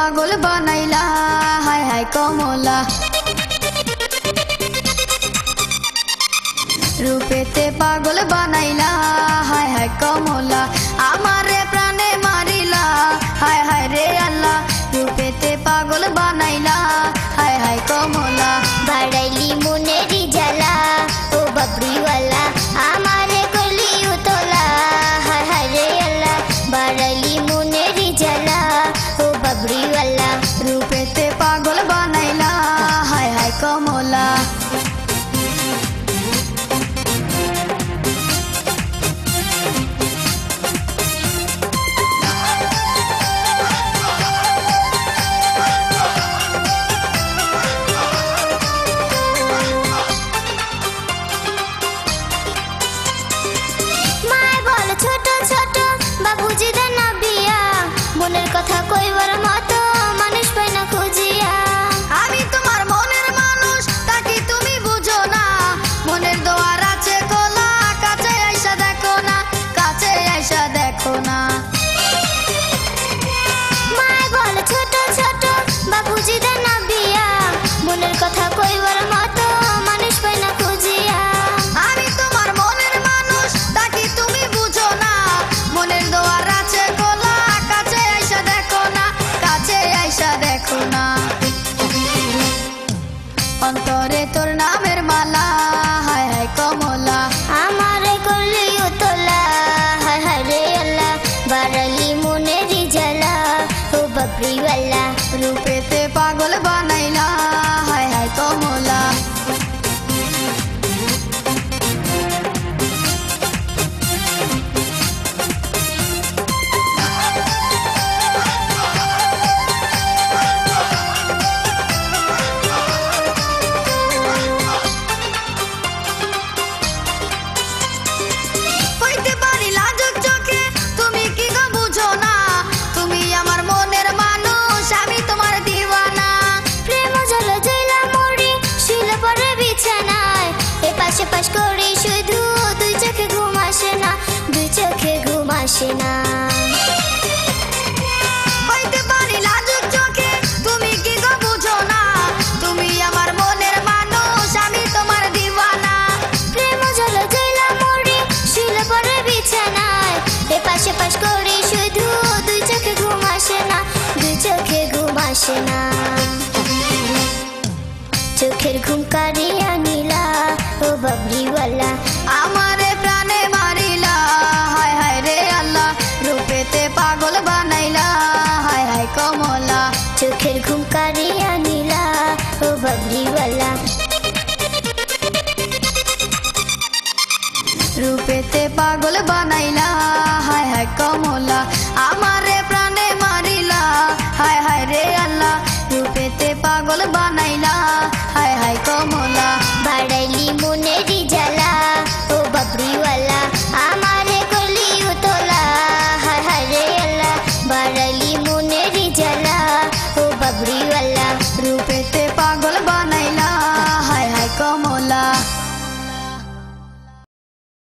পাগল বানাইলা হায় হায় কমলা রূপেতে পাগল বানাইলা হায় হায় কমলা আমারে প্রাণে মারিলা হায় হায় রে আল্লাহ রূপেতে পাগল বানাইলা হায় হায় কমলা বাড়াইলি মনেরি জ্বালা ও বাবরিওয়ালা আমারে করলি উতলা হায় হায় রে আল্লাহ বাড়াইলি মনেরি জ্বালা ও বাবরিওয়ালা রূপেতে পাগল বানাইলা হায় হায় কমলা ছোট ছোট বাবুজি দেন না বিয়া মনের কথা কইবার মতো মানুষ পাই না খুঁজিয়া আমি তোমার মনের মানুষ তাকে তুমি বুঝো না মনের দোয়ার আছে খোলা কাছে আইসা দেখো না কাছে আইসা দেখো না মায় বলে ছোট ছোট বাবুজি দেন না বিয়া মনের কথা কইবার মতো মানুষ পাই না খুঁজিয়া আমি তোমার মনের মানুষ তাকে তুমি বুঝো না মনের দোয়ার আছে খোলা কাছে আইসা দেখো না কাছে আইসা দেখো না অন্তরে তোর নামের মালা হায় হায় কমলা আমারে করলি উতলা হায় হায় রে আল্লাহ বাড়ালি মনেরি জ্বালা ও বাবরিওয়ালা রূপেতে পাগল বানাইলা হায় হায় কমলা হইতে পারি লাজুক চোখে তুমি কি গো বুঝো না তুমি আমার মনের মানুষ আমি তোমার দিওয়ানা প্রেম জল জেলা মরি শুলে পরে বিছানায় এ পাশে পাশ করি শুধু দুই চোখে ঘুম আসে না দুই চোখে ঘুম আসে না হইতে পারি লাজুক চোখে তুমি কি গো বুঝো না তুমি আমার মনের মানুষ আমি তোমার দিওয়ানা প্রেম জল জেলা মরি শুলে পরে বিছানায় এ পাশে পাশ করি শুধু দুই চোখে ঘুম আসে না দুই চোখে ঘুম আসে না চোখের ঘুম কারিয়া নীলা ও বাবরিওয়ালা আমারে প্রাণে মারিলা হায় হায় রে আল্লাহ রূপেতে পাগল বানাইলা হায় হায় কমলা চোখের ঘুম কারিয়া নীলা ও বাবরিওয়ালা রূপেতে পাগল বানাইলা হায় হায় কমলা আমারে প্রাণে মারিলা হায় হায় রে আল্লাহ রূপেতে পাগল বানাইলা